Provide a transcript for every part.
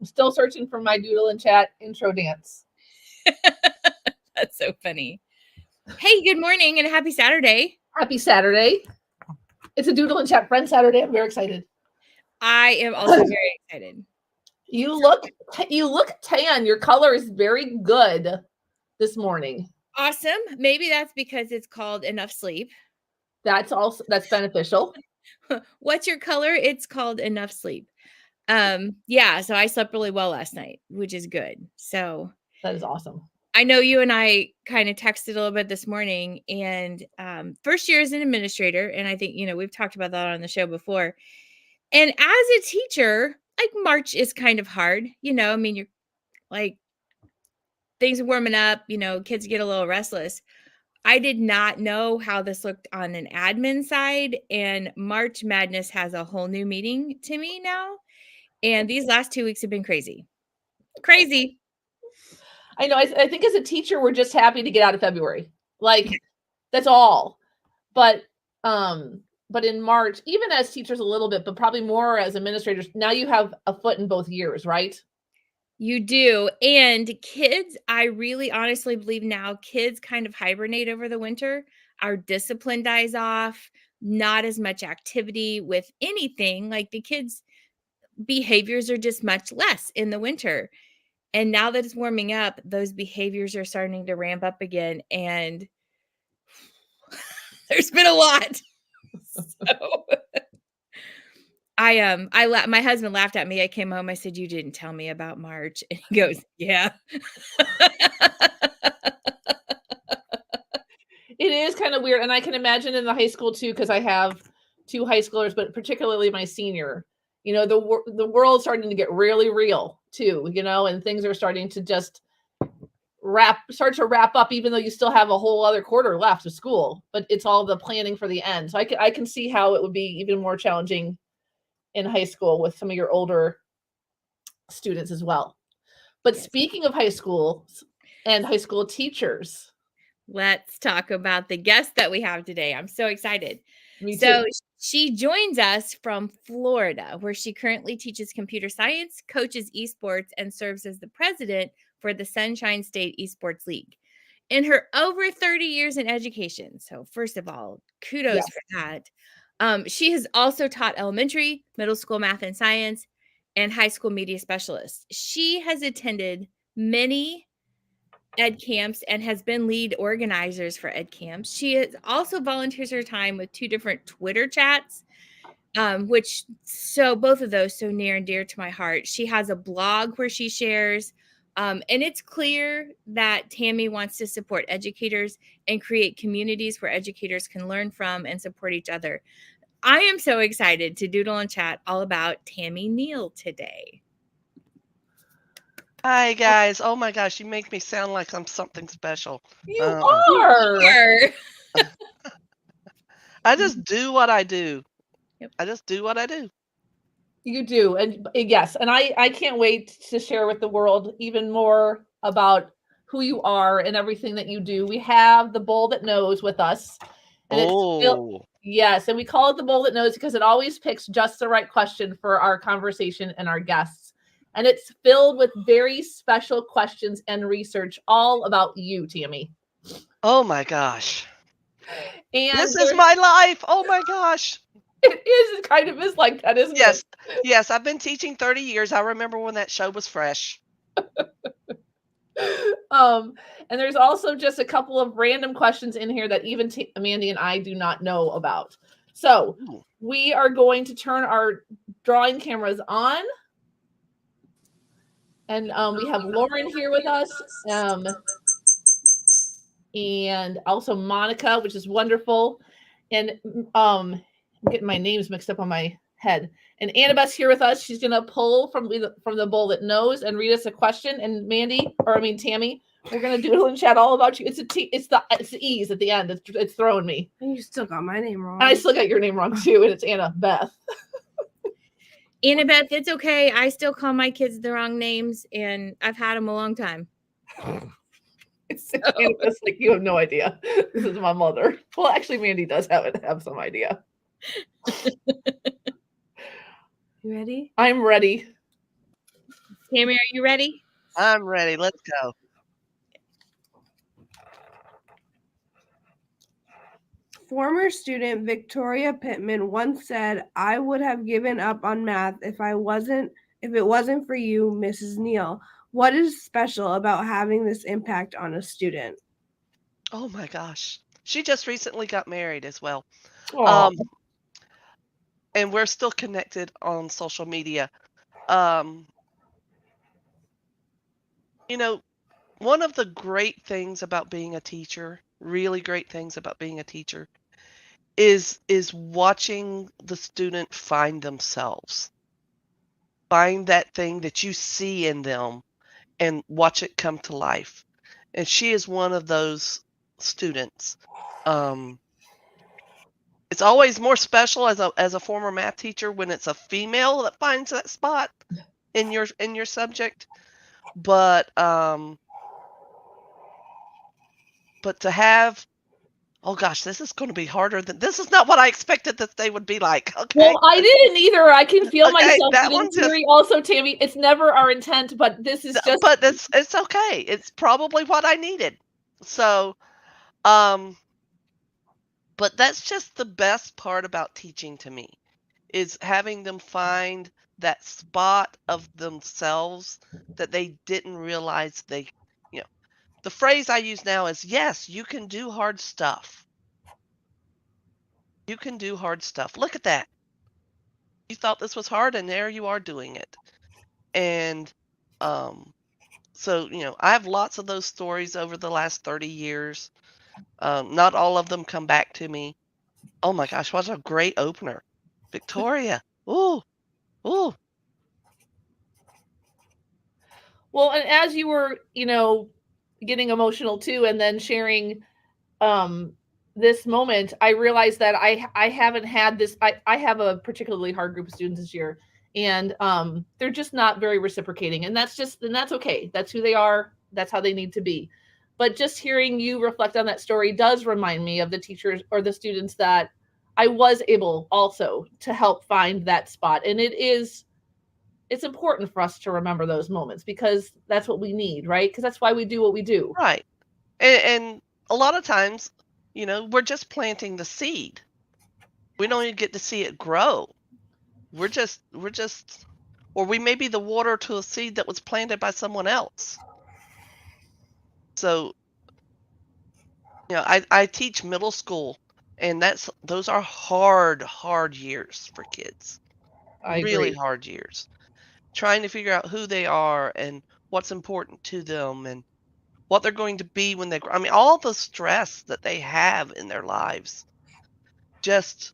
I'm still searching for my Doodle and Chat intro dance. That's so funny. Hey, good morning and happy Saturday. Happy Saturday. It's a Doodle and Chat Friend Saturday. I'm very excited. I am also very excited. You look tan. Your color is very good this morning. Awesome. Maybe that's because it's called enough sleep. That's beneficial. What's your color? It's called enough sleep. Yeah, so I slept really well last night, which is good. So that is awesome. I know you and I kind of texted a little bit this morning, and first year as an administrator, and I think, we've talked about that on the show before. And as a teacher, like March is kind of hard, I mean, you're like, things are warming up, kids get a little restless. I did not know how this looked on an admin side, and March Madness has a whole new meaning to me now. And these last 2 weeks have been crazy. Crazy. I know. I think as a teacher, we're just happy to get out of February. Like, that's all. But in March, even as teachers a little bit, but probably more as administrators, now you have a foot in both years, right? You do. And kids, I really honestly believe now kids kind of hibernate over the winter. Our discipline dies off, not as much activity with anything. Like the kids' behaviors are just much less in the winter. And now that it's warming up, those behaviors are starting to ramp up again. And there's been a lot. So my husband laughed at me. I came home. I said, "You didn't tell me about March." And he goes, "Yeah." It is kind of weird. And I can imagine in the high school too, because I have 2 high schoolers, but particularly my senior, the world's starting to get really real too, and things are starting to just start to wrap up, even though you still have a whole other quarter left of school, but it's all the planning for the end. So I can see how it would be even more challenging in high school with some of your older students as well. But speaking of high school and high school teachers, let's talk about the guest that we have today. I'm so excited. Me too. So she joins us from Florida, where she currently teaches computer science, coaches esports, and serves as the president for the Sunshine State Esports League. In her over 30 years in education, so first of all, kudos for that. She has also taught elementary, middle school math and science, and high school media specialists. She has attended many ed camps and has been lead organizers for ed camps. She has also volunteers her time with 2 different Twitter chats, both of those so near and dear to my heart. She has a blog where she shares, and it's clear that Tammy wants to support educators and create communities where educators can learn from and support each other. I am so excited to doodle and chat all about Tammy Neal today. Hi, guys. Oh, my gosh. You make me sound like I'm something special. You are. I just do what I do. Yep. I just do what I do. You do. And yes, and I can't wait to share with the world even more about who you are and everything that you do. We have the bowl that knows with us. And yes, and we call it the bowl that knows because it always picks just the right question for our conversation and our guests. And it's filled with very special questions and research all about you, Tammy. Oh my gosh. And this is my life. Oh my gosh. It is. It kind of is like that, isn't it? Yes. I've been teaching 30 years. I remember when that show was fresh. And there's also just a couple of random questions in here that even Mandi and I do not know about. So we are going to turn our drawing cameras on. And we have Lauren here with us. And also Monica, which is wonderful. And I'm getting my names mixed up on my head. And Annabeth's here with us. She's going to pull from the bowl that knows and read us a question. And Tammy, we're going to doodle and chat all about you. It's the E's at the end. It's throwing me. And you still got my name wrong. And I still got your name wrong too. And it's Annabeth. Annabeth, it's okay. I still call my kids the wrong names, and I've had them a long time. It's like, you have no idea. This is my mother. Well, actually, Mandi does have some idea. You ready? I'm ready. Tammy, are you ready? I'm ready. Let's go. Former student Victoria Pittman once said, "I would have given up on math if it wasn't for you, Mrs. Neal." What is special about having this impact on a student? Oh my gosh. She just recently got married as well. Aw. Um, and we're still connected on social media. Um, you know, one of the great things about being a teacher, really great things about being a teacher, is watching the student find themselves. Find that thing that you see in them and watch it come to life. And she is one of those students. Um, it's always more special as a former math teacher when it's a female that finds that spot in your subject. But to have, oh gosh, this is going to be harder than this is not what I expected that they would be like. Okay. Well, I didn't either. I can feel Okay, myself that getting one just teary also, Tammy. It's never our intent, but this is just but it's okay. It's probably what I needed. So, um but that's just the best part about teaching to me is having them find that spot of themselves that they didn't realize you know, the phrase I use now is, yes, you can do hard stuff. You can do hard stuff. Look at that. You thought this was hard and there you are doing it. And um so, I have lots of those stories over the last 30 years. Not all of them come back to me. Oh my gosh, what a great opener. Victoria. Ooh, ooh. well, and as you were, getting emotional too, and then sharing this moment, I realized that I haven't had this. I have a particularly hard group of students this year, and they're just not very reciprocating, and that's okay. That's who they are. That's how they need to be. But just hearing you reflect on that story does remind me of the teachers or the students that I was able also to help find that spot, and it's important for us to remember those moments because that's what we need, right? Because that's why we do what we do. Right. And a lot of times, we're just planting the seed. We don't even get to see it grow. We're just or we may be the water to a seed that was planted by someone else. So, I teach middle school and those are hard years for kids. I Really agree. hard years. Trying to figure out who they are and what's important to them and what they're going to be when they grow. I mean, all the stress that they have in their lives. Just,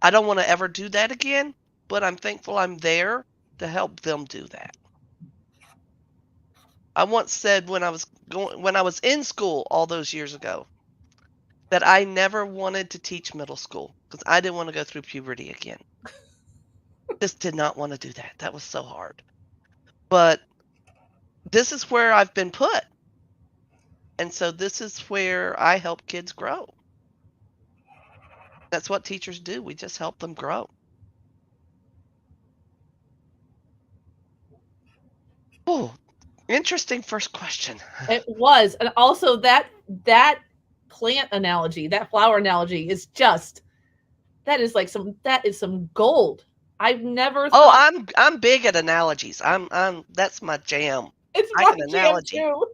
I don't want to ever do that again, but I'm thankful I'm there to help them do that. I once said when I was in school all those years ago that I never wanted to teach middle school because I didn't want to go through puberty again. Just did not want to do that. That was so hard. But this is where I've been put. And so this is where I help kids grow. That's what teachers do. We just help them grow. Oh, interesting first question. It was. And also that plant analogy, that flower analogy is just that is some gold. I've never Oh, thought I'm big at analogies. I'm that's my jam. it's I my can jam analogy. too.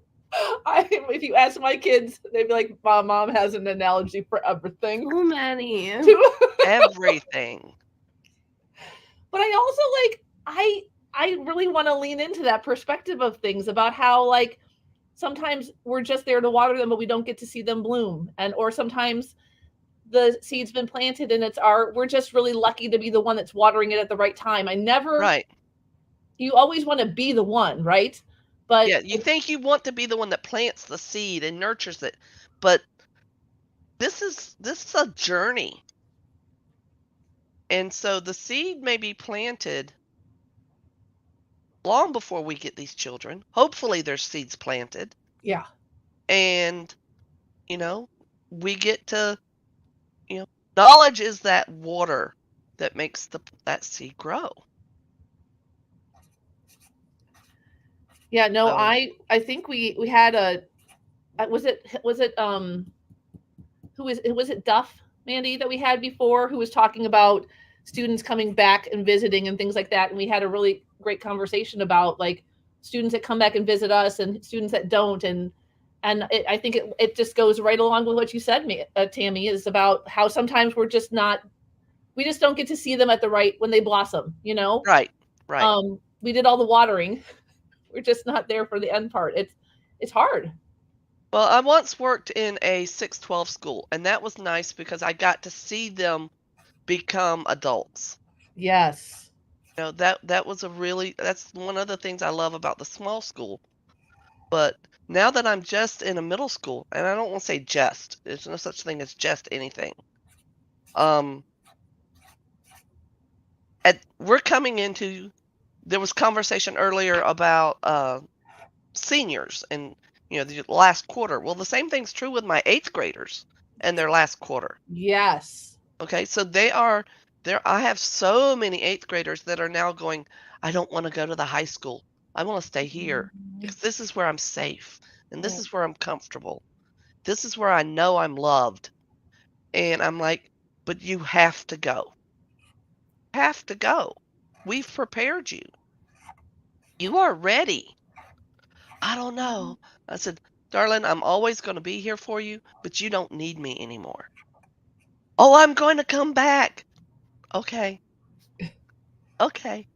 If you ask my kids, they'd be like, Mom has an analogy for everything. So many. Everything. But I also I really want to lean into that perspective of things about how like sometimes we're just there to water them, but we don't get to see them bloom. Or sometimes the seed's been planted and we're just really lucky to be the one that's watering it at the right time. Right. You always want to be the one, right? But Yeah, you think you want to be the one that plants the seed and nurtures it, but this is a journey. And so the seed may be planted long before we get these children. Hopefully there's seeds planted. yeah. And, we get to, knowledge is that water that makes that seed grow. Yeah, no, So, I think we had a was it was it Duff, Mandi, that we had before, who was talking about students coming back and visiting and things like that, and we had a really great conversation about like students that come back and visit us and students that don't, and I think it just goes right along with what you said, Tammy, is about how sometimes we just don't get to see them at the right when they blossom, you know. right. We did all the watering. We're just not there for the end part. It's hard. Well, I once worked in a 6-12 school, and that was nice because I got to see them become adults. Yes. That was that's one of the things I love about the small school. But now that I'm just in a middle school, and I don't want to say just, there's no such thing as just anything. We're coming into, there was conversation earlier about seniors and the last quarter. Well, the same thing's true with my 8th graders and their last quarter. Yes. Okay, so they are there. I have so many 8th graders that are now going, I don't want to go to the high school. I want to stay here because this is where I'm safe and this is where I'm comfortable. This is where I know I'm loved. And I'm like, but you have to go. Have to go. We've prepared you. You are ready. I don't know. I said, darling, I'm always going to be here for you, but you don't need me anymore. Oh, I'm going to come back. Okay. Okay.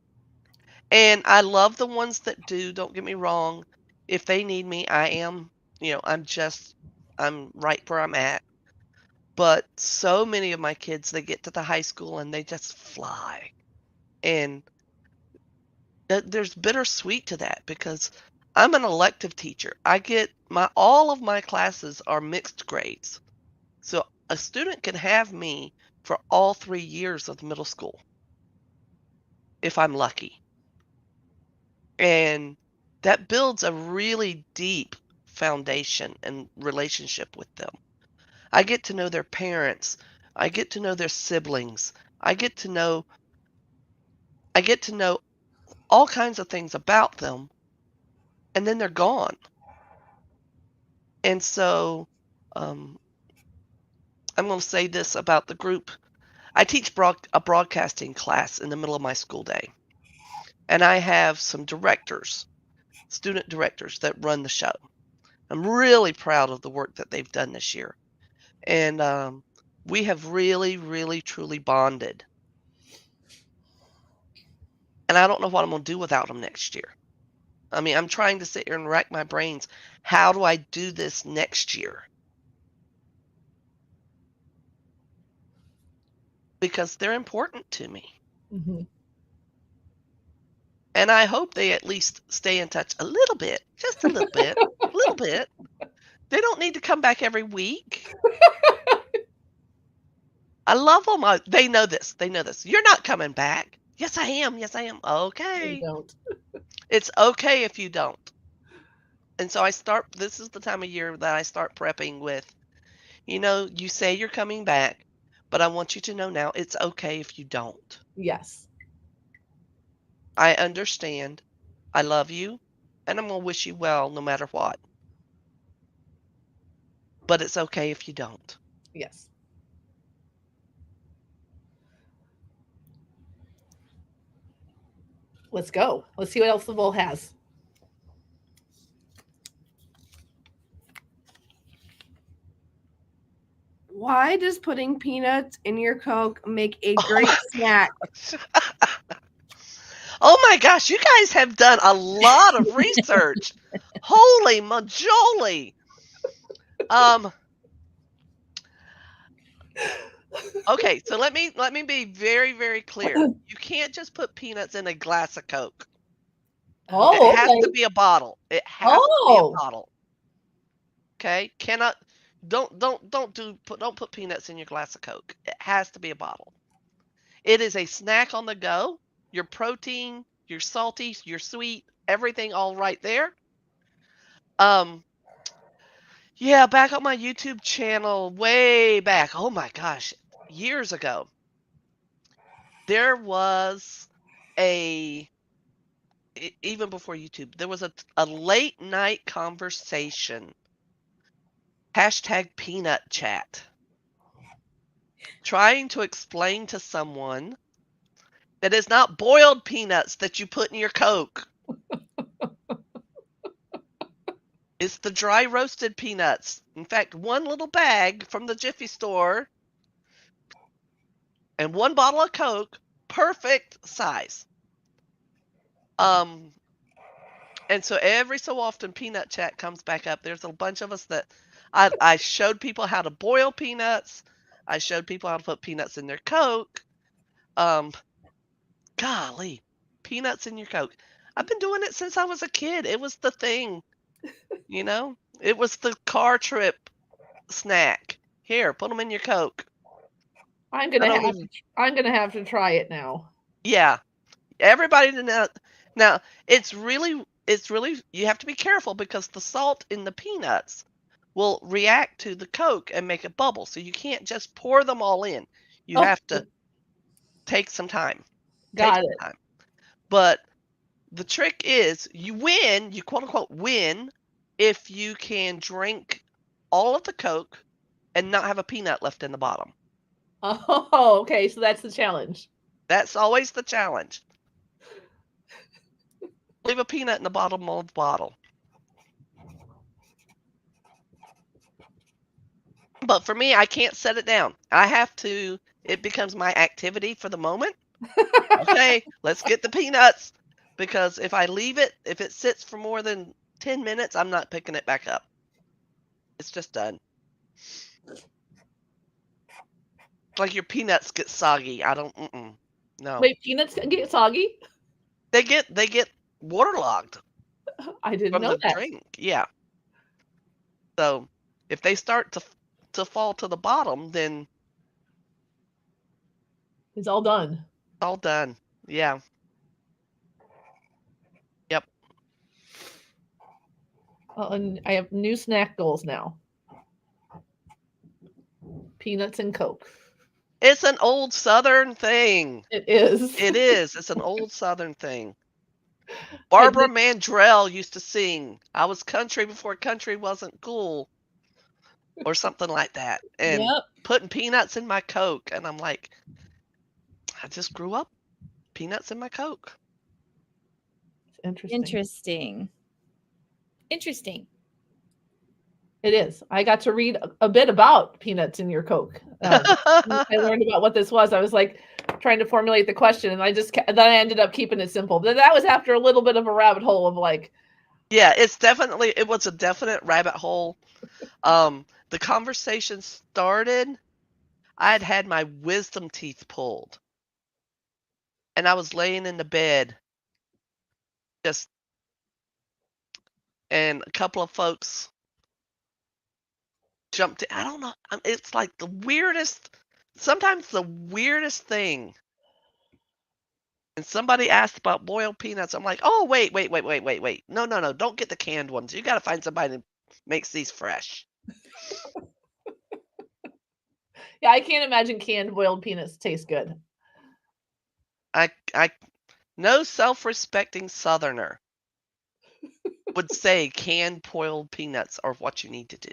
And I love the ones that do, don't get me wrong. If they need me, I'm right where I'm at. But so many of my kids, they get to the high school and they just fly. And there's bittersweet to that because I'm an elective teacher. All of my classes are mixed grades. So a student can have me for all 3 years of middle school if I'm lucky. And that builds a really deep foundation and relationship with them. I get to know their parents. I get to know their siblings. I get to know all kinds of things about them, and then they're gone. And so I'm going to say this about the group. I teach a broadcasting class in the middle of my school day, and I have some student directors that run the show. I'm really proud of the work that they've done this year. And we have really, really, truly bonded. And I don't know what I'm going to do without them next year. I mean, I'm trying to sit here and rack my brains. How do I do this next year? Because they're important to me. Mm-hmm. And I hope they at least stay in touch a little bit, just a little bit, a little bit. They don't need to come back every week. I love them. They know this. They know this. You're not coming back. Yes, I am. Yes, I am. Okay. You don't. It's okay if you don't. And so this is the time of year that I start prepping with, you say you're coming back, but I want you to know now it's okay if you don't. Yes. I understand. I love you, and I'm going to wish you well no matter what. But it's okay if you don't. Yes. Let's go. Let's see what else the bowl has. Why does putting peanuts in your Coke make a great snack? Oh my gosh, you guys have done a lot of research. Holy majoli. Okay, so let me be very, very clear. You can't just put peanuts in a glass of Coke. Oh, it has to be a bottle. It has to be a bottle. Okay? Don't put peanuts in your glass of Coke. It has to be a bottle. It is a snack on the go. Your protein, your salty, your sweet, everything all right there. Yeah, back on my YouTube channel, way back, oh my gosh, years ago, there was even before YouTube, there was a late night conversation. #peanut chat. Trying to explain to someone that it's not boiled peanuts that you put in your Coke. It's the dry roasted peanuts. In fact, one little bag from the Jiffy store and one bottle of Coke, perfect size. And so every so often peanut chat comes back up. There's a bunch of us that I showed people how to boil peanuts. I showed people how to put peanuts in their Coke. Golly, peanuts in your Coke. I've been doing it since I was a kid. It was the thing, you know? It was the car trip snack. Here, put them in your Coke. I'm gonna have to try it now. Yeah. Everybody now it's really you have to be careful because the salt in the peanuts will react to the Coke and make it bubble. So you can't just pour them all in. You have to take some time. Got it. But the trick is you quote unquote win if you can drink all of the Coke and not have a peanut left in the bottom. Oh, okay. So that's the challenge. That's always the challenge. Leave a peanut in the bottom of the bottle. But for me, I can't set it down. It becomes my activity for the moment. Okay, let's get the peanuts. Because if it sits for more than 10 minutes, I'm not picking it back up. It's just done. It's like your peanuts get soggy. No. Wait, peanuts get soggy? They get waterlogged. I didn't from know the that. drink. Yeah. So if they start to fall to the bottom, then it's all done. All done. Yeah. Yep. And I have new snack goals now. Peanuts and Coke. It's an old Southern thing. It is. It is. It's an old Southern thing. Barbara Mandrell used to sing, "I was country before country wasn't cool," or something like that. And putting peanuts in my Coke. And I'm like, I just grew up peanuts in my Coke. Interesting. It is. I got to read a bit about peanuts in your Coke. I learned about what this was. I was like trying to formulate the question, and then I ended up keeping it simple. But that was after a little bit of a rabbit hole of like. Yeah, it was a definite rabbit hole. The conversation started. I had my wisdom teeth pulled, and I was laying in the bed, and a couple of folks jumped in. I don't know. It's like sometimes the weirdest thing. And somebody asked about boiled peanuts. I'm like, oh, wait. No. Don't get the canned ones. You got to find somebody that makes these fresh. Yeah, I can't imagine canned boiled peanuts taste good. No self-respecting Southerner would say canned boiled peanuts are what you need to do.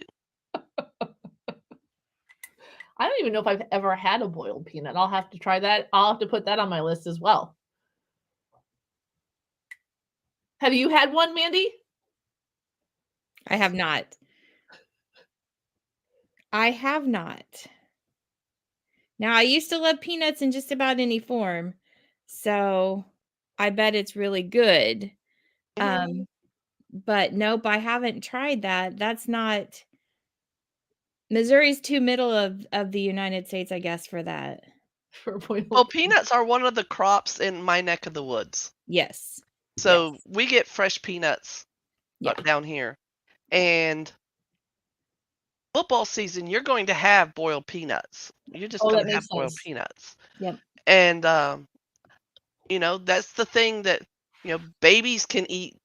I don't even know if I've ever had a boiled peanut. I'll have to try that. I'll have to put that on my list as well. Have you had one, Mandi? I have not. Now, I used to love peanuts in just about any form, so I bet it's really good. But nope, I haven't tried that. That's not. Missouri's too middle of the United States, I guess, for that. Well, peanuts are one of the crops in my neck of the woods. Yes. So we get fresh peanuts down here. And football season, you're going to have boiled peanuts. You're just going to have boiled peanuts. Yep. And, that's the thing that, babies can eat.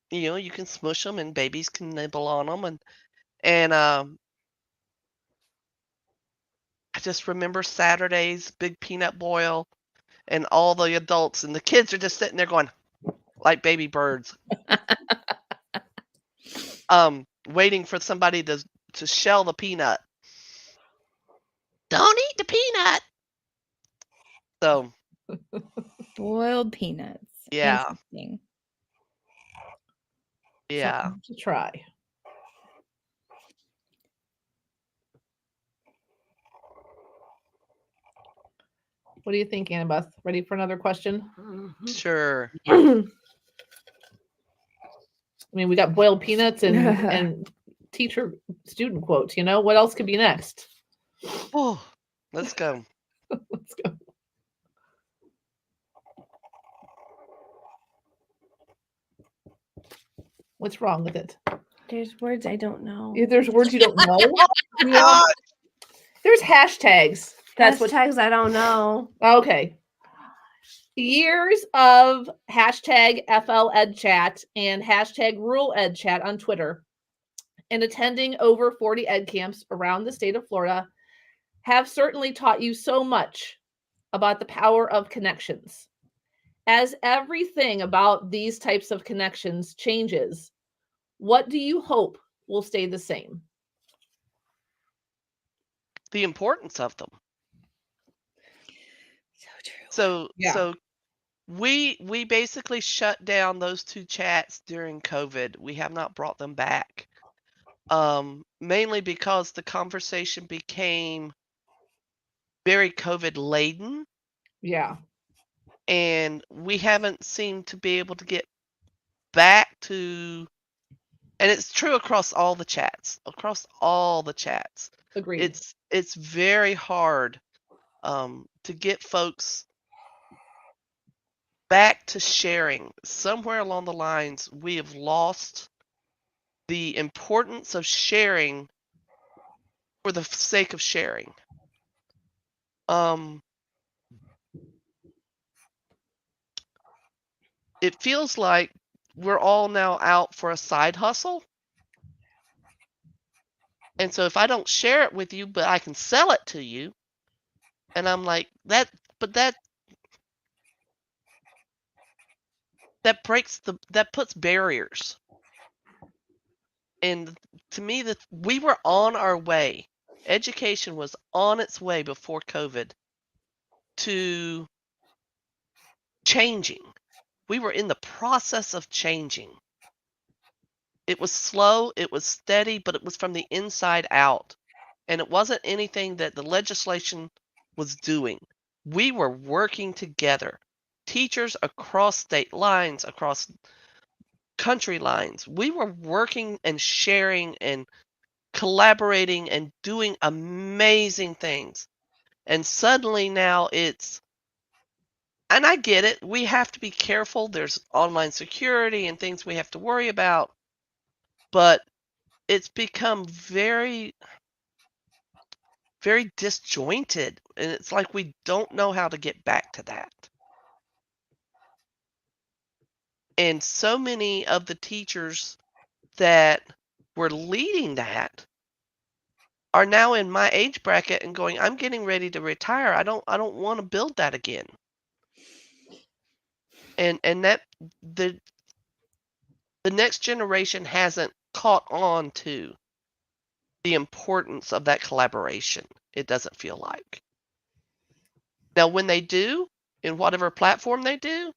You can smush them and babies can nibble on them. And I just remember Saturdays, big peanut boil, and all the adults and the kids are just sitting there going, like baby birds. Waiting for somebody to shell the peanut. Don't eat the peanut. So Boiled peanuts. yeah, Interesting. yeah. Something to try. What do you think, Annabeth? Ready for another question? Sure. I mean, we got boiled peanuts and teacher student quotes. What else could be next? Oh, let's go. Let's go. What's wrong with it? There's words I don't know. If there's words you don't know, Yeah. there's hashtags. That's Hashtags I don't know. Okay. Years of hashtag FLEdChat and hashtag RuralEdChat on Twitter and attending over 40 ed camps around the state of Florida have certainly taught you so much about the power of connections. As everything about these types of connections changes, what do you hope will stay the same? The importance of them. So true. So we basically shut down those 2 chats during COVID. We have not brought them back. Mainly because the conversation became very COVID laden, Yeah. and we haven't seemed to be able to get back to, and it's true across all the chats. Agreed. It's very hard to get folks back to sharing. Somewhere along the lines, we have lost the importance of sharing for the sake of sharing. It feels like we're all now out for a side hustle. And so if I don't share it with you, but I can sell it to you, and I'm like, that puts barriers. And to me, we were on our way. Education was on its way before COVID to changing. We were in the process of changing. It was slow, it was steady, but it was from the inside out. And it wasn't anything that the legislation was doing. We were working together. Teachers across state lines, across country lines. We were working and sharing and collaborating and doing amazing things. And suddenly now and I get it, we have to be careful. There's online security and things we have to worry about. But it's become very, very disjointed. And it's like we don't know how to get back to that. And so many of the teachers that were leading that are now in my age bracket and going, I'm getting ready to retire. I don't want to build that again. And that the next generation hasn't caught on to the importance of that collaboration. It doesn't feel like. Now, when they do, in whatever platform they do,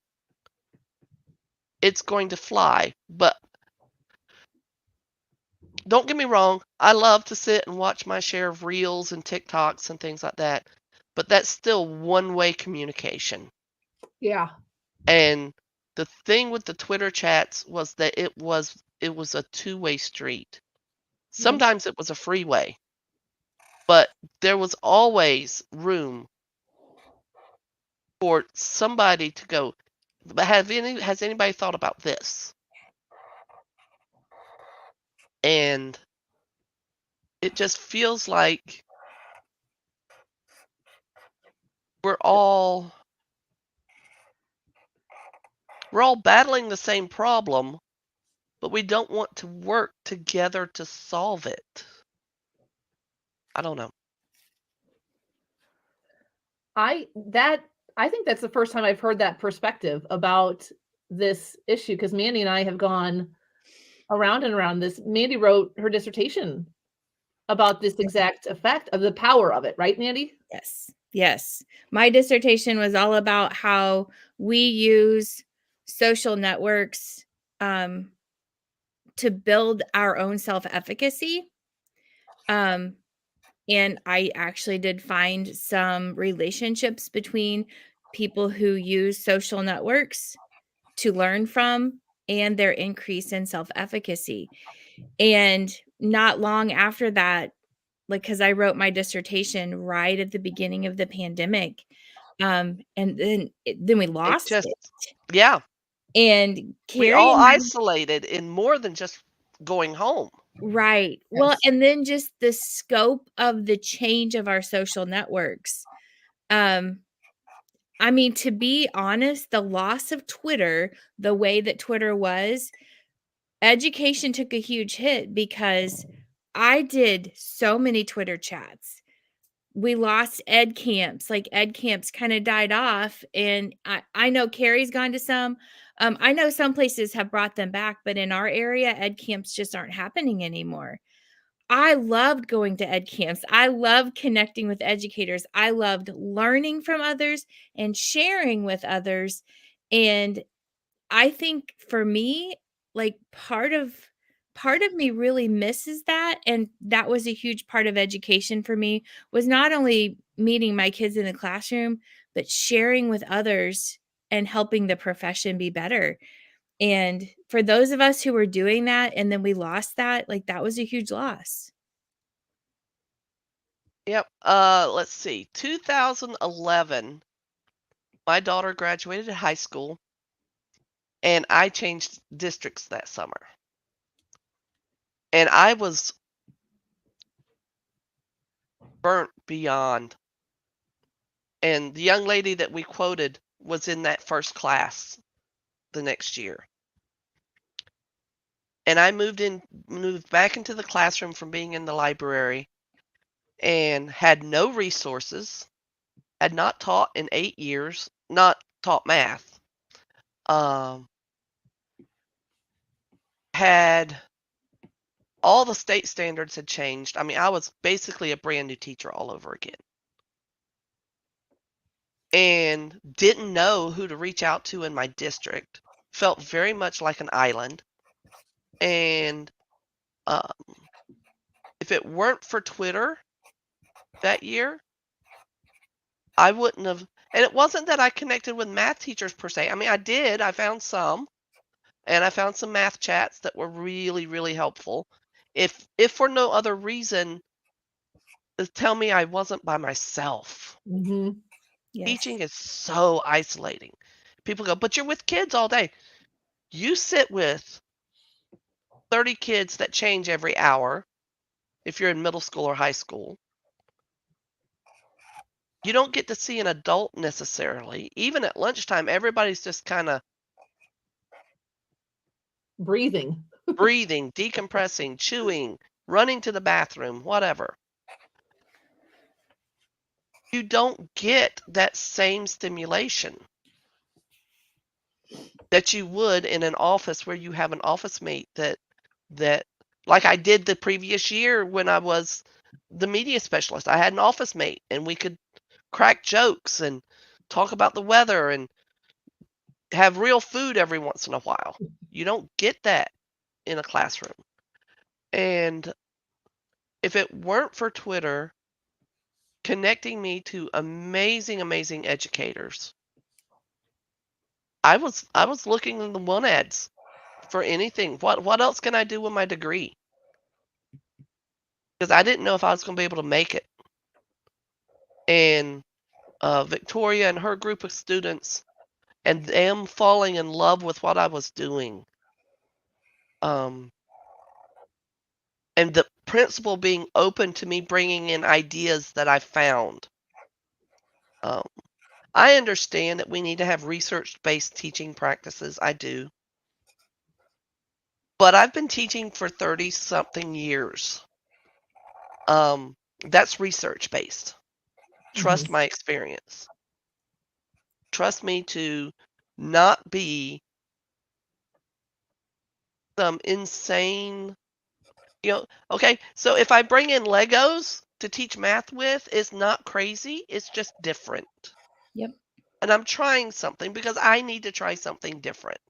it's going to fly. But don't get me wrong, I love to sit and watch my share of reels and TikToks and things like that. But that's still one-way communication. Yeah. And the thing with the Twitter chats was that it was a two-way street. Sometimes it was a freeway, but there was always room for somebody to go, but has anybody thought about this? And it just feels like we're all battling the same problem, but we don't want to work together to solve it. I don't know. I think that's the first time I've heard that perspective about this issue, because Mandi and I have gone around and around this. Mandi wrote her dissertation about this exact effect of the power of it, right, Mandi? Yes. Yes. My dissertation was all about how we use social networks to build our own self-efficacy. And I actually did find some relationships between people who use social networks to learn from and their increase in self-efficacy. And not long after that, like, because I wrote my dissertation right at the beginning of the pandemic, and then we It lost just, it. yeah, And we Carrie all and I, isolated in more than just going home. right. Well, Yes. and then just the scope of the change of our social networks. I mean, to be honest, the loss of Twitter, the way that Twitter was, education took a huge hit because I did so many Twitter chats. We lost ed camps, like ed camps kind of died off. And I know Carrie's gone to some. I know some places have brought them back, but in our area, ed camps just aren't happening anymore. I loved going to ed camps. I loved connecting with educators. I loved learning from others and sharing with others. And I think for me, like part of me really misses that, and that was a huge part of education for me, was not only meeting my kids in the classroom, but sharing with others and helping the profession be better. And for those of us who were doing that and then we lost that, like that was a huge loss. Yep. Let's see. 2011, my daughter graduated high school, and I changed districts that summer. And I was burnt beyond. And the young lady that we quoted was in that first class the next year. And I moved back into the classroom from being in the library and had no resources, had not taught in 8 years, not taught math. Had all the state standards had changed. I mean, I was basically a brand new teacher all over again. And didn't know who to reach out to in my district. Felt very much like an island. And if it weren't for Twitter that year, I wouldn't have. And it wasn't that I connected with math teachers per se. I mean, I did. I found some. And I found some math chats that were really, really helpful. If for no other reason, to tell me I wasn't by myself. Mm-hmm. Yes. Teaching is so isolating. People go, but you're with kids all day. You sit with 30 kids that change every hour if you're in middle school or high school. You don't get to see an adult necessarily. Even at lunchtime, everybody's just kind of Breathing. breathing, decompressing, chewing, running to the bathroom, whatever. You don't get that same stimulation that you would in an office where you have an office mate that like I did the previous year when I was the media specialist. I had an office mate and we could crack jokes and talk about the weather and have real food every once in a while. You don't get that in a classroom. And if it weren't for Twitter connecting me to amazing, amazing educators, I was looking in the one ads for anything. What else can I do with my degree? Because I didn't know if I was going to be able to make it. And Victoria and her group of students and them falling in love with what I was doing. And the principal being open to me bringing in ideas that I found. I understand that we need to have research-based teaching practices. I do. But I've been teaching for 30-something years. That's research-based. Trust my experience. Trust me to not be some insane, okay, so if I bring in Legos to teach math with, it's not crazy, it's just different. Yep. And I'm trying something because I need to try something different.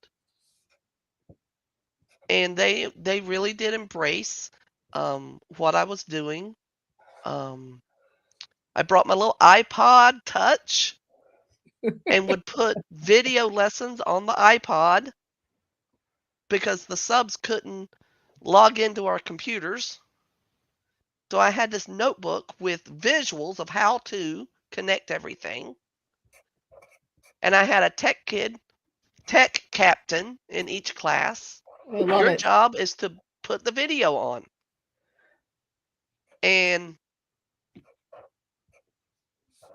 And they really did embrace what I was doing. I brought my little iPod Touch and would put video lessons on the iPod because the subs couldn't log into our computers. So I had this notebook with visuals of how to connect everything. And I had a tech captain in each class. I love Your it. job is to put the video on. And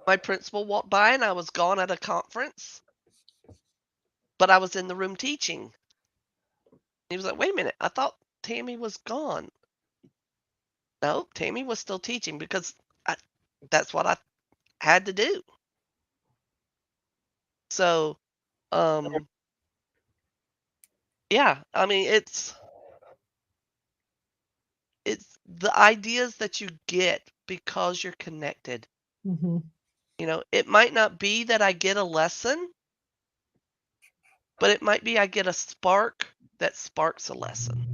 my principal walked by and I was gone at a conference, but I was in the room teaching. He was like, wait a minute, I thought Tammy was gone. No, Tammy was still teaching because that's what I had to do. So, yeah, I mean, it's the ideas that you get because you're connected. Mm-hmm. It might not be that I get a lesson, but it might be I get a spark that sparks a lesson.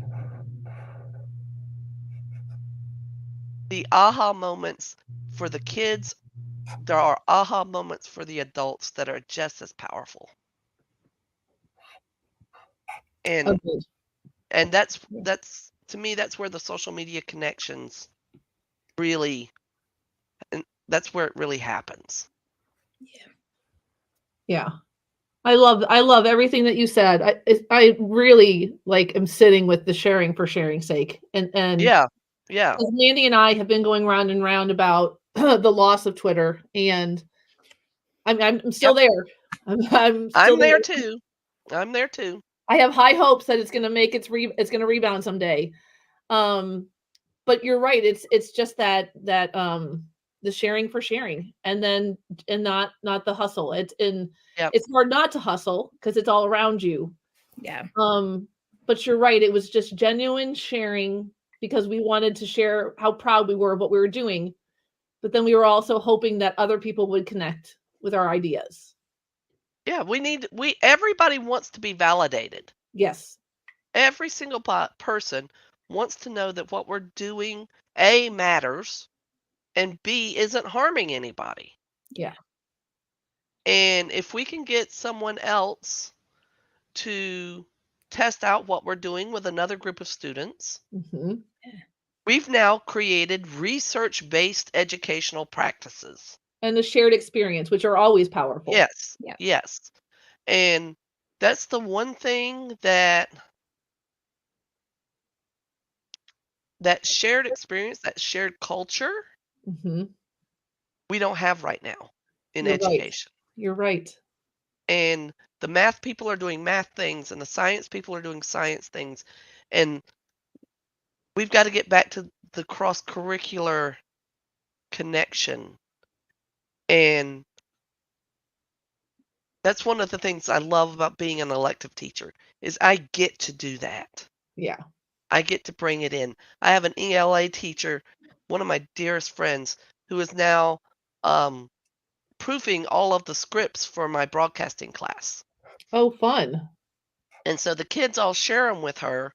The aha moments for the kids, there are aha moments for the adults that are just as powerful. And Agreed. and that's to me, that's where the social media connections really, and that's where it really happens. Yeah. I love everything that you said. I really am sitting with the sharing for sharing's sake. And Yeah. because Mandi and I have been going round and round about the loss of Twitter, and I'm still there. I'm still there too. I'm there too. I have high hopes that it's going to make it's going to rebound someday. But you're right. It's just that the sharing for sharing, and not the hustle. It's hard not to hustle because it's all around you. Yeah. But you're right. It was just genuine sharing because we wanted to share how proud we were of what we were doing. But then we were also hoping that other people would connect with our ideas. Yeah, everybody wants to be validated. Yes. Every single person wants to know that what we're doing, A, matters, and B, isn't harming anybody. Yeah. And if we can get someone else to test out what we're doing with another group of students, we've now created research-based educational practices. And the shared experience, which are always powerful. Yes. Yeah. Yes. And that's the one thing that shared experience, that shared culture, we don't have right now in education. Right. You're right. And the math people are doing math things and the science people are doing science things. And we've got to get back to the cross-curricular connection. And that's one of the things I love about being an elective teacher is I get to do that. Yeah. I get to bring it in. I have an ELA teacher, one of my dearest friends, who is now proofing all of the scripts for my broadcasting class. Oh, fun. And so the kids all share them with her.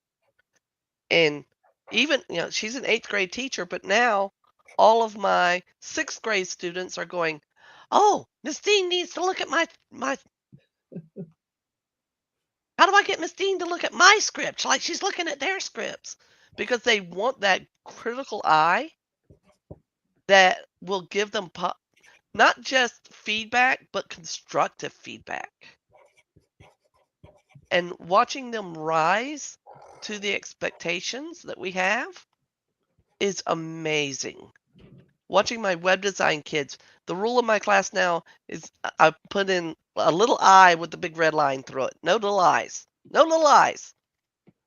And even, she's an 8th grade teacher, but now all of my 6th grade students are going, oh, Miss Dean needs to look at my how do I get Miss Dean to look at my script? Like she's looking at their scripts, because they want that critical eye that will give them not just feedback, but constructive feedback. And watching them rise to the expectations that we have is amazing. Watching my web design kids, the rule of my class now is I put in a little eye with the big red line through it. No little eyes. No little eyes.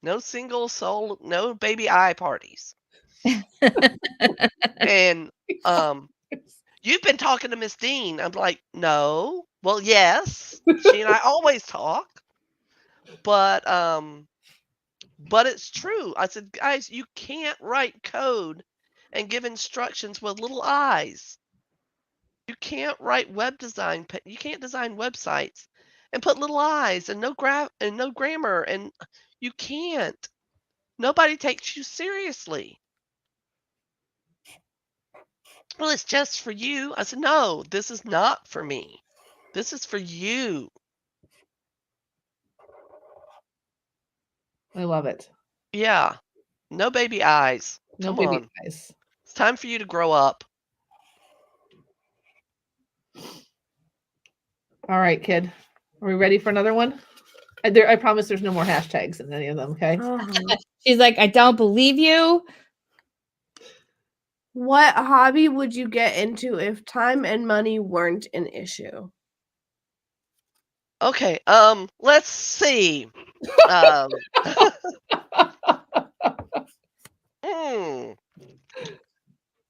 No single soul, no baby eye parties. And you've been talking to Miss Dean. I'm like, no. Well, yes. She and I always talk. But but it's true. I said, guys, you can't write code and give instructions with little eyes. You can't write web design. You can't design websites and put little eyes and no grammar, and you can't. Nobody takes you seriously. Well, it's just for you. I said, no, this is not for me. This is for you. I love it. Yeah. No baby eyes. No Come baby on. eyes. It's time for you to grow up. All right, kid. Are we ready for another one? I promise there's no more hashtags in any of them, okay? She's like, I don't believe you. What hobby would you get into if time and money weren't an issue? Okay, let's see.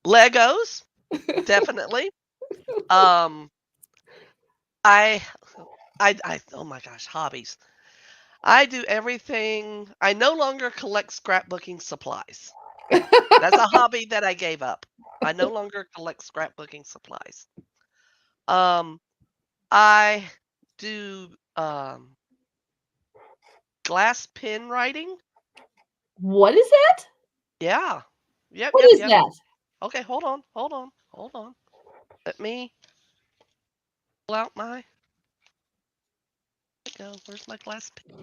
Legos, definitely. I oh my gosh, hobbies. I do everything. I no longer collect scrapbooking supplies. That's a hobby that I gave up. I no longer collect scrapbooking supplies. I do glass pen writing. What is that? Yeah. Yep. What is that? Okay, hold on. Let me pull out my. Where's my glass pen?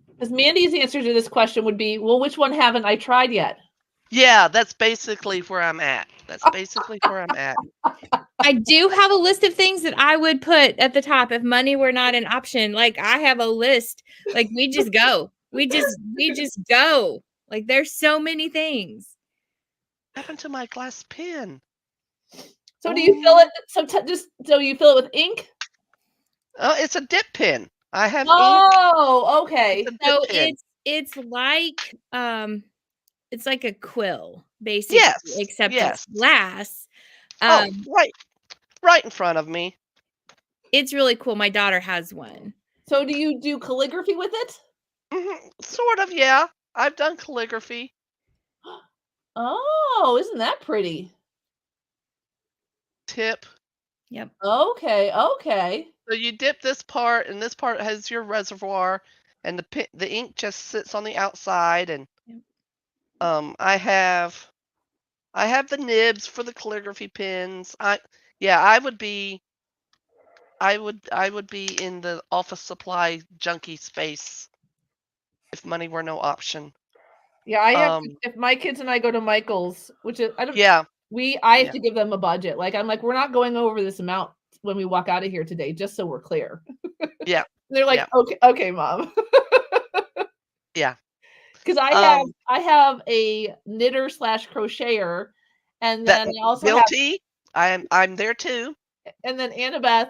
Because Mandi's answer to this question would be, well, which one haven't I tried yet? Yeah, that's basically where I'm at. I do have a list of things that I would put at the top if money were not an option. Like I have a list. Like we just go. We just go. Like there's so many things. What happened to my glass pen? So do you fill it? So you fill it with ink? Oh, it's a dip pen. I have ink. Oh, okay. So it's like a quill, basically, Yes. except it's glass. Right in front of me. It's really cool. My daughter has one. So do you do calligraphy with it? Sort of, yeah. I've done calligraphy. Oh, isn't that pretty? Tip. Yep. Okay. So you dip this part, and this part has your reservoir, and the ink just sits on the outside, and I have the nibs for the calligraphy pens. I would be in the office supply junkie space if money were no option. Yeah, I have if my kids and I go to Michael's, which is I have to give them a budget. Like I'm like, we're not going over this amount when we walk out of here today, just so we're clear. Yeah. They're like, okay, mom. Yeah. Because I have a knitter / crocheter, and then I also guilty. I'm there too. And then Annabeth,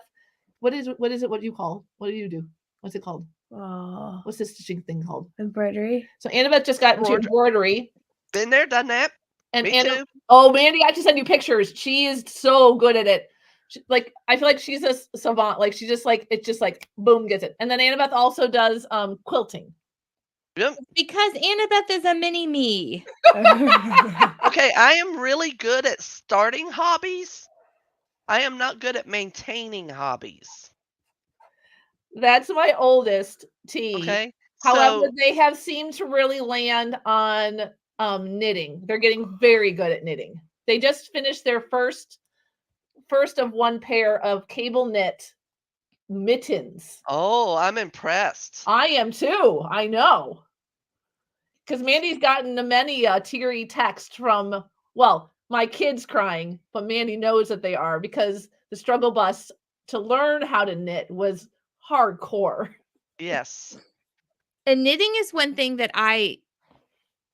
what is it? What do you call? What do you do? What's it called? What's this stitching thing called? Embroidery. So Annabeth just got into embroidery. Been there, done that. And Me too. Oh, Mandi, I have to send you pictures. She is so good at it. I feel like she's a savant. Like she just it's just like boom, gets it. And then Annabeth also does quilting. Yep. Because Annabeth is a mini me. Okay, I am really good at starting hobbies. I am not good at maintaining hobbies. That's my oldest, T. Okay. However, they have seemed to really land on knitting. They're getting very good at knitting. They just finished their first of one pair of cable knit mittens. Oh, I'm impressed. I am too. I know. Because Mandi's gotten many teary texts from, my kids crying, but Mandi knows that they are because the struggle bus to learn how to knit was hardcore. Yes. And knitting is one thing that I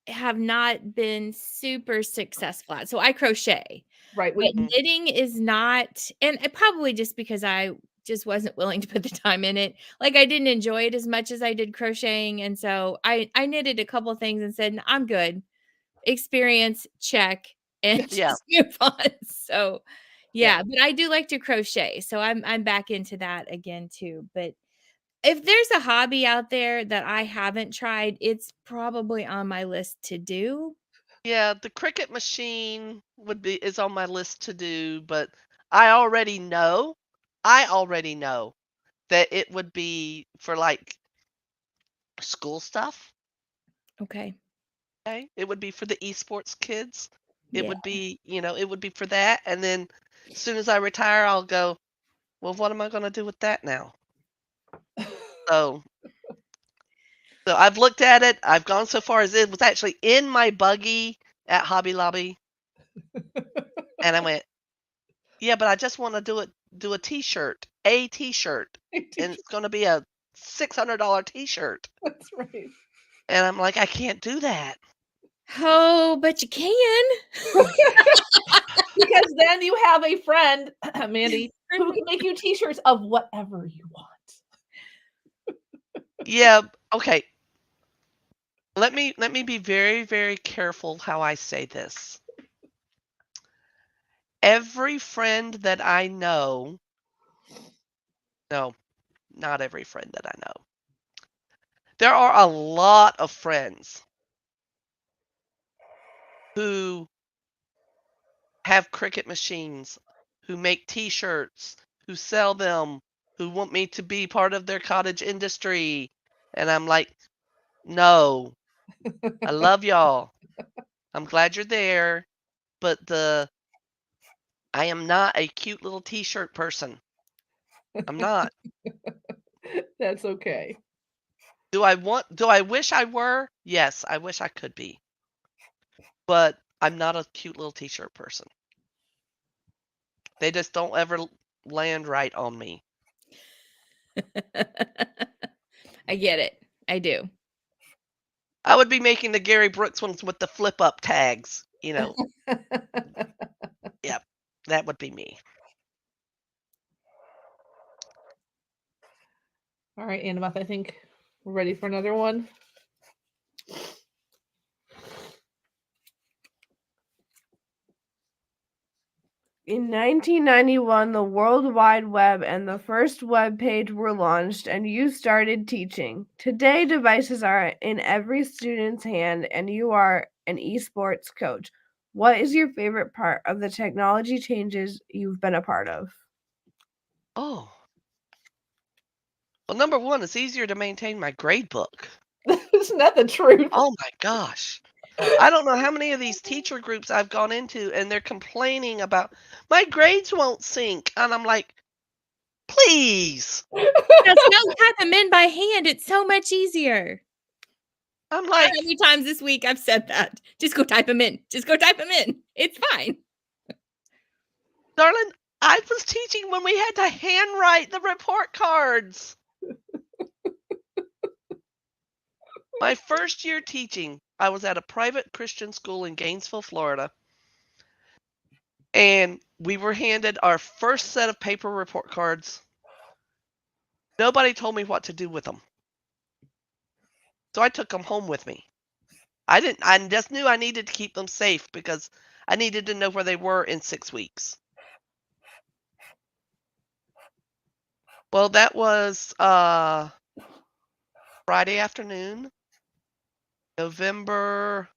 have not been super successful at. So I crochet. Right. But knitting is not, and probably just because I just wasn't willing to put the time in it. Like I didn't enjoy it as much as I did crocheting. And so I knitted a couple of things and said, I'm good. Experience, check, and just move on. So but I do like to crochet. So I'm back into that again too. But if there's a hobby out there that I haven't tried, it's probably on my list to do. Yeah, the Cricut machine is on my list to do, but I already know that it would be for like school stuff. Okay. Okay? It would be for the esports kids. It Yeah. would be, it would be for that. And then as soon as I retire, I'll go, well, what am I going to do with that now? So I've looked at it. I've gone so far as it was actually in my buggy at Hobby Lobby. And I went, yeah, but I just want to do a t-shirt, and it's going to be a $600 t-shirt. That's right. And I'm like, I can't do that. Oh, but you can. Because then you have a friend, Mandi, who can make you t-shirts of whatever you want. Yeah, okay. Let me be very, very careful how I say this. Every friend that I know, no, not every friend that I know. There are a lot of friends who have Cricut machines, who make t-shirts, who sell them, who want me to be part of their cottage industry. And I'm like, no, I love y'all. I'm glad you're there, but I am not a cute little t-shirt person. I'm not. That's okay. Do I wish I were? Yes, I wish I could be. But I'm not a cute little t-shirt person. They just don't ever land right on me. I get it. I do. I would be making the Gary Brooks ones with the flip up tags, Yep, that would be me. All right, Annabeth, I think we're ready for another one. In 1991, the World Wide Web and the first web page were launched, and you started teaching. Today, devices are in every student's hand, and you are an esports coach. What is your favorite part of the technology changes you've been a part of? Oh. Well, number one, it's easier to maintain my grade book. Isn't that the truth? Oh my gosh. I don't know how many of these teacher groups I've gone into and they're complaining about my grades won't sync. And I'm like, please. Just don't type them in by hand. It's so much easier. I'm like, how many times this week I've said that? Just go type them in. Just go type them in. It's fine. darling, I was teaching when we had to handwrite the report cards. My first year teaching, I was at a private Christian school in Gainesville, Florida. And we were handed our first set of paper report cards. Nobody told me what to do with them. So I took them home with me. I just knew I needed to keep them safe because I needed to know where they were in 6 weeks. Well, that was Friday afternoon, November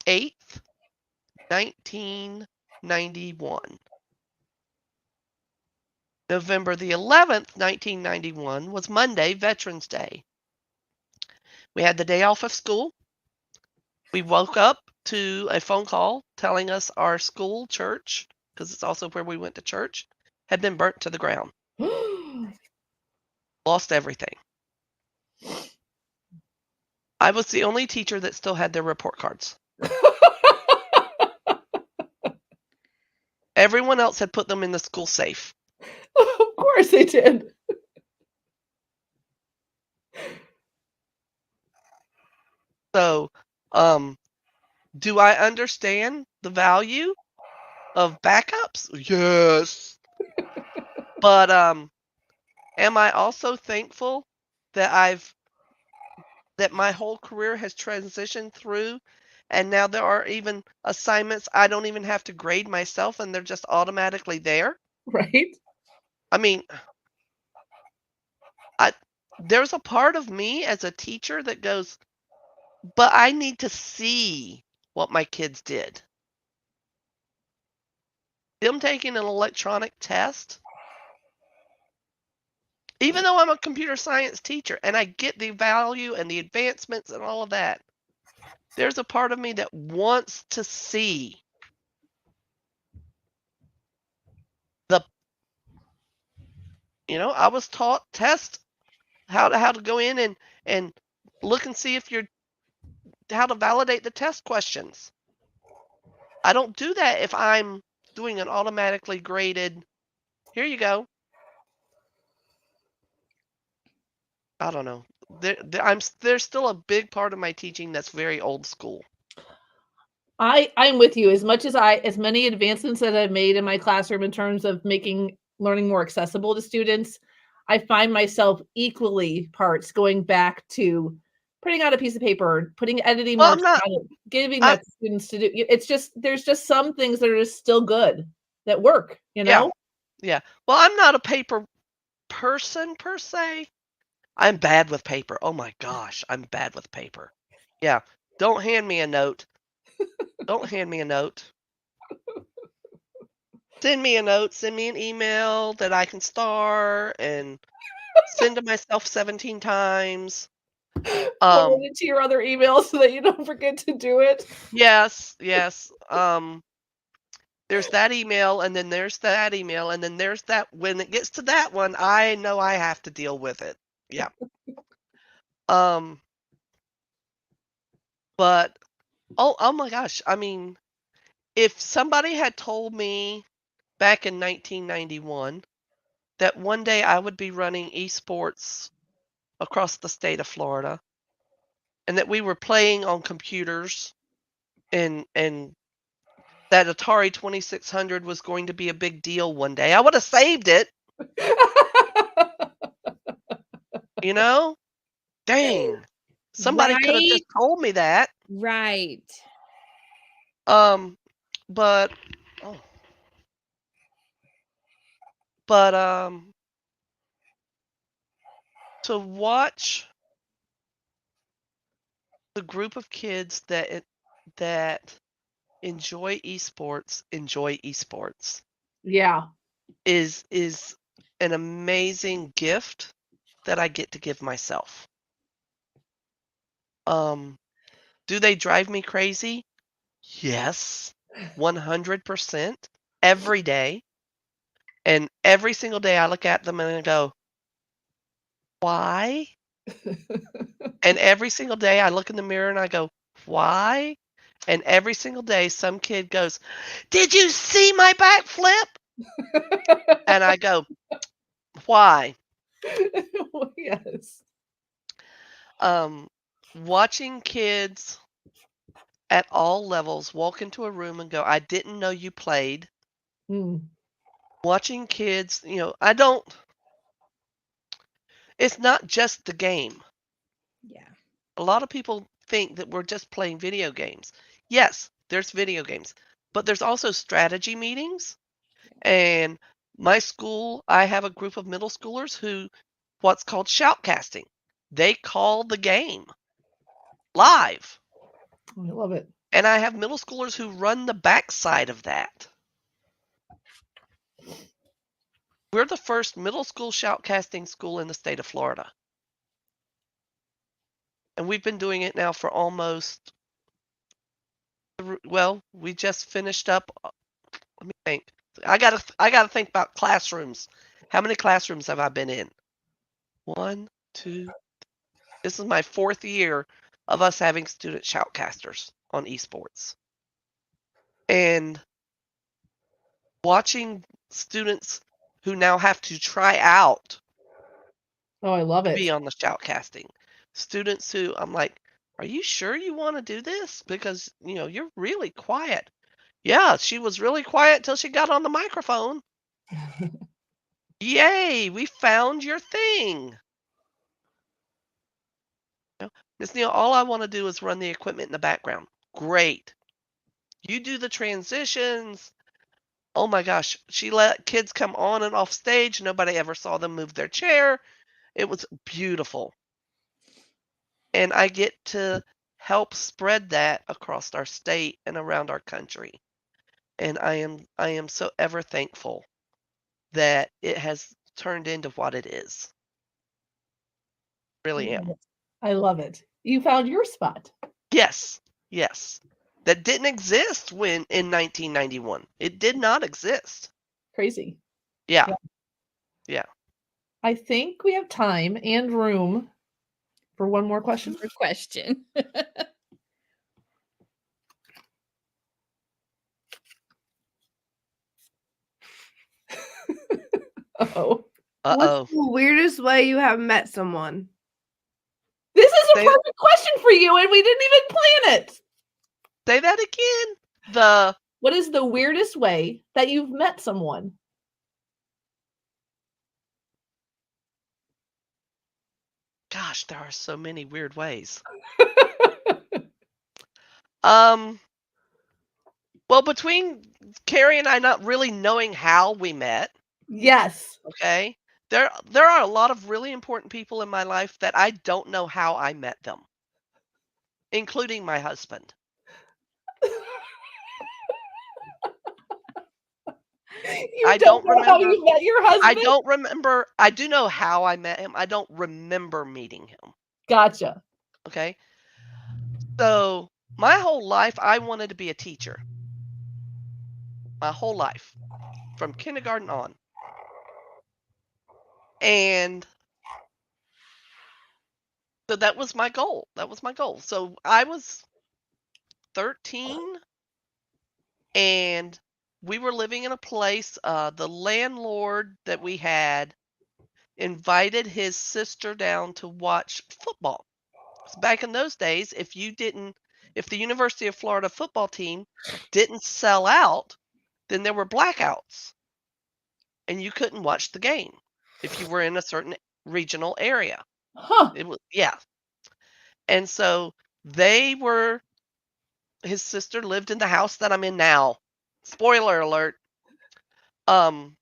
8th, 1991. November the 11th, 1991 was Monday, Veterans Day. We had the day off of school. We woke up to a phone call telling us our school church, because it's also where we went to church, had been burnt to the ground. Lost everything. I was the only teacher that still had their report cards. Everyone else had put them in the school safe. Of course they did. So, do I understand the value of backups? Yes. But am I also thankful that that my whole career has transitioned through, and now there are even assignments I don't even have to grade myself and they're just automatically there? Right? I mean, there's a part of me as a teacher that goes, but I need to see what my kids did. Them taking an electronic test, even though I'm a computer science teacher and I get the value and the advancements and all of that, there's a part of me that wants to see the, I was taught test how to go in and look and see if you're how to validate the test questions. I don't do that if I'm doing an automatically graded, here you go. I don't know. There's still a big part of my teaching that's very old school. I'm with you. As many advancements that I've made in my classroom in terms of making learning more accessible to students, I find myself equally parts going back to printing out a piece of paper, putting editing Well, marks on it, giving I'm that to students to do. It's just there's just some things that are just still good that work, Yeah. Well, I'm not a paper person per se. I'm bad with paper. Oh my gosh, I'm bad with paper. Yeah. Don't hand me a note. Don't hand me a note. Send me a note. Send me an email that I can star and send to myself 17 times. Forward it to your other emails so that you don't forget to do it. Yes. There's that email, and then there's that email, and then there's that. When it gets to that one, I know I have to deal with it. Yeah. But oh my gosh, I mean, if somebody had told me back in 1991 that one day I would be running esports across the state of Florida and that we were playing on computers and that Atari 2600 was going to be a big deal one day, I would have saved it, you know? Dang. Somebody could have Right? just told me that. Right. But oh. But to watch the group of kids that enjoy esports Yeah. is an amazing gift that I get to give myself. Do they drive me crazy? Yes, 100% every day. And every single day I look at them and I go, why? And every single day I look in the mirror and I go, why? And every single day some kid goes, did you see my backflip? And I go, why? Yes. Watching kids at all levels walk into a room and go, I didn't know you played. Watching kids, it's not just the game. Yeah. A lot of people think that we're just playing video games. Yes, there's video games, but there's also strategy meetings. And my school, I have a group of middle schoolers who what's called shoutcasting. They call the game live. I love it. And I have middle schoolers who run the backside of that. We're the first middle school shoutcasting school in the state of Florida. And we've been doing it now for almost, we just finished up. Let me think. I gotta think about classrooms. How many classrooms have I been in? 1, 2. This is my 4th year of us having student shoutcasters on esports. And watching students who now have to try out Oh, I love to be it. on the shoutcasting. Students who I'm like, are you sure you want to do this? Because, you're really quiet. Yeah, she was really quiet till she got on the microphone. Yay, we found your thing. Miss Neal, all I want to do is run the equipment in the background. Great. You do the transitions. Oh my gosh, she let kids come on and off stage. Nobody ever saw them move their chair. It was beautiful. And I get to help spread that across our state and around our country. And I am so ever thankful that it has turned into what it is. Really am. I love it. You found your spot. Yes. Yes. That didn't exist when in 1991. It did not exist. Crazy. Yeah. Yeah. I think we have time and room for one more question. For question. Uh-oh. Uh-oh. What's the weirdest way you have met someone? This is a Say- perfect question for you, and we didn't even plan it. Say that again. What is the weirdest way that you've met someone? Gosh, there are so many weird ways. Well, between Carrie and I not really knowing how we met, Yes. okay, there are a lot of really important people in my life that I don't know how I met them, including my husband. You I don't don't know how remember- you met your husband? I don't remember. I do know how I met him. I don't remember meeting him. Gotcha. Okay. So my whole life, I wanted to be a teacher. My whole life, from kindergarten on. And so that was my goal. That was my goal. So I was 13 and we were living in a place. The landlord that we had invited his sister down to watch football. So back in those days, if the University of Florida football team didn't sell out, then there were blackouts and you couldn't watch the game if you were in a certain regional area. Huh. It was, yeah. And so his sister lived in the house that I'm in now. Spoiler alert. And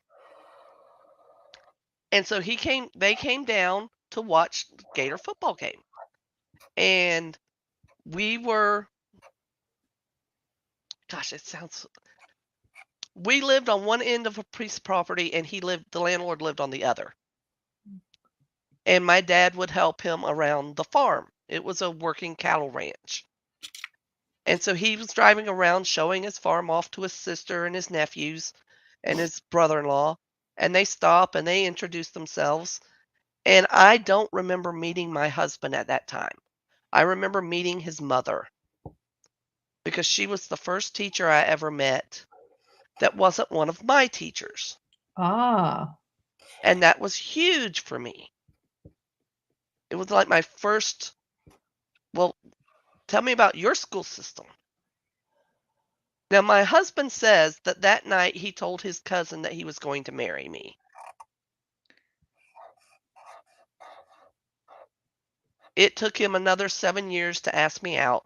so they came down to watch the Gator football game. And we lived on one end of a piece of property and the landlord lived on the other. And my dad would help him around the farm. It was a working cattle ranch. And so he was driving around showing his farm off to his sister and his nephews and his brother-in-law. And they stop and they introduce themselves. And I don't remember meeting my husband at that time. I remember meeting his mother because she was the first teacher I ever met that wasn't one of my teachers. Ah. And that was huge for me. It was like my first, well, tell me about your school system. Now, my husband says that night he told his cousin that he was going to marry me. It took him another 7 years to ask me out.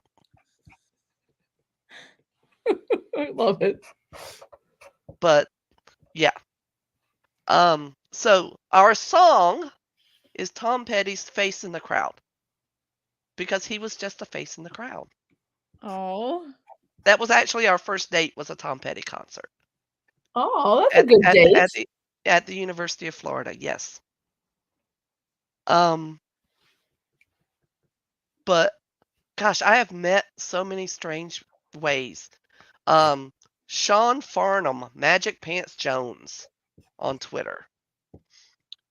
I love it. But yeah. So our song is Tom Petty's Face in the Crowd. Because he was just a face in the crowd. Oh. That was actually our first date, was a Tom Petty concert. Oh, that's a good date. At the University of Florida, yes. But gosh, I have met so many strange ways. Sean Farnham, Magic Pants Jones on Twitter.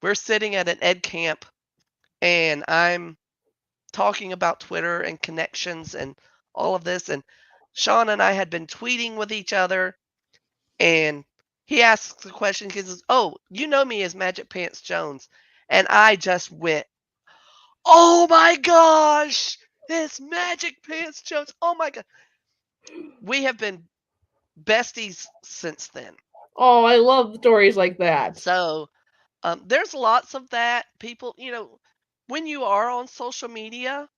We're sitting at an ed camp and I'm talking about Twitter and connections and all of this. And Sean and I had been tweeting with each other and he asks the question, he says, "Oh, you know me as Magic Pants Jones." And I just went, "Oh my gosh, it's Magic Pants Jones. Oh my God." We have been besties since then. Oh, I love stories like that. So there's lots of that. People, when you are on social media,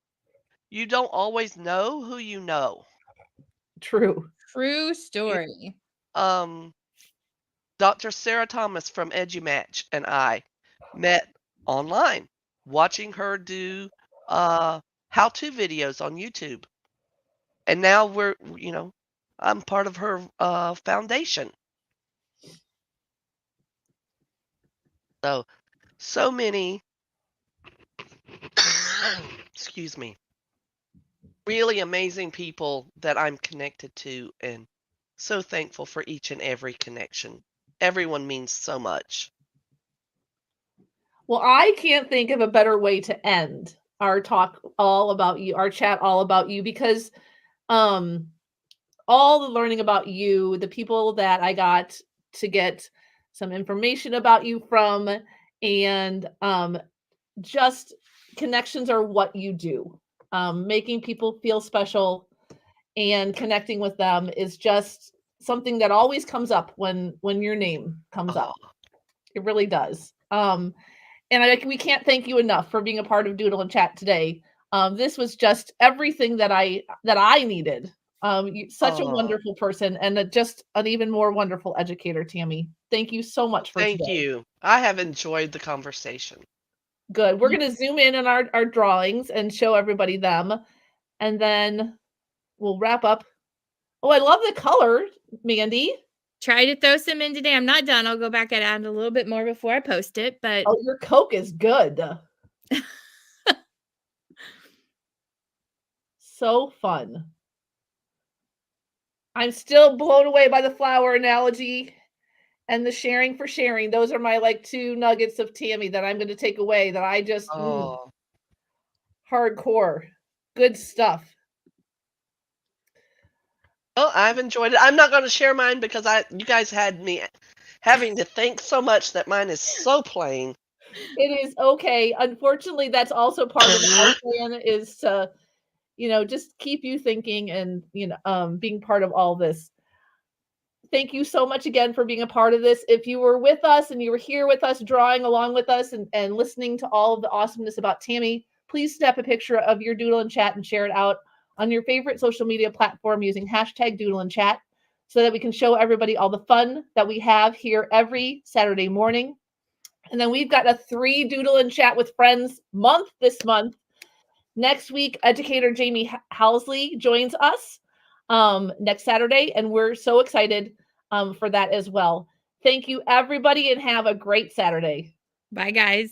you don't always know who you know. True. True story. Dr. Sarah Thomas from EduMatch and I met online. watching her do how-to videos on YouTube. And now I'm part of her foundation. So many, excuse me, really amazing people that I'm connected to, and so thankful for each and every connection. Everyone means so much. Well, I can't think of a better way to end our talk all about you, our chat all about you, because all the learning about you, the people that I got to get some information about you from, and just connections are what you do. Making people feel special and connecting with them is just something that always comes up when your name comes up. It really does. And we can't thank you enough for being a part of Doodle and Chat today. This was just everything that I needed. Such a wonderful person, and just an even more wonderful educator, Tammy. Thank you so much for Thank today. you. I have enjoyed the conversation. Good. We're going to zoom in on our drawings and show everybody them, and then we'll wrap up. Oh, I love the color, Mandi. Try to throw some in today. I'm not done. I'll go back and add a little bit more before I post it. But oh, your Coke is good. So fun. I'm still blown away by the flower analogy and the sharing for sharing. Those are my like 2 nuggets of Tammy that I'm going to take away that I just hardcore. Good stuff. Oh, I've enjoyed it. I'm not going to share mine because you guys had me having to think so much that mine is so plain. It is okay. Unfortunately, that's also part of our plan, is to, just keep you thinking and, being part of all this. Thank you so much again for being a part of this. If you were with us and you were here with us, drawing along with us and listening to all of the awesomeness about Tammy, please snap a picture of your Doodle and Chat and share it out on your favorite social media platform using hashtag Doodle and Chat, so that we can show everybody all the fun that we have here every Saturday morning. And then we've got a 3 Doodle and Chat with Friends month this month. Next week, educator Jamie Housley joins us next Saturday, and we're so excited for that as well. Thank you, everybody, and have a great Saturday. Bye, guys.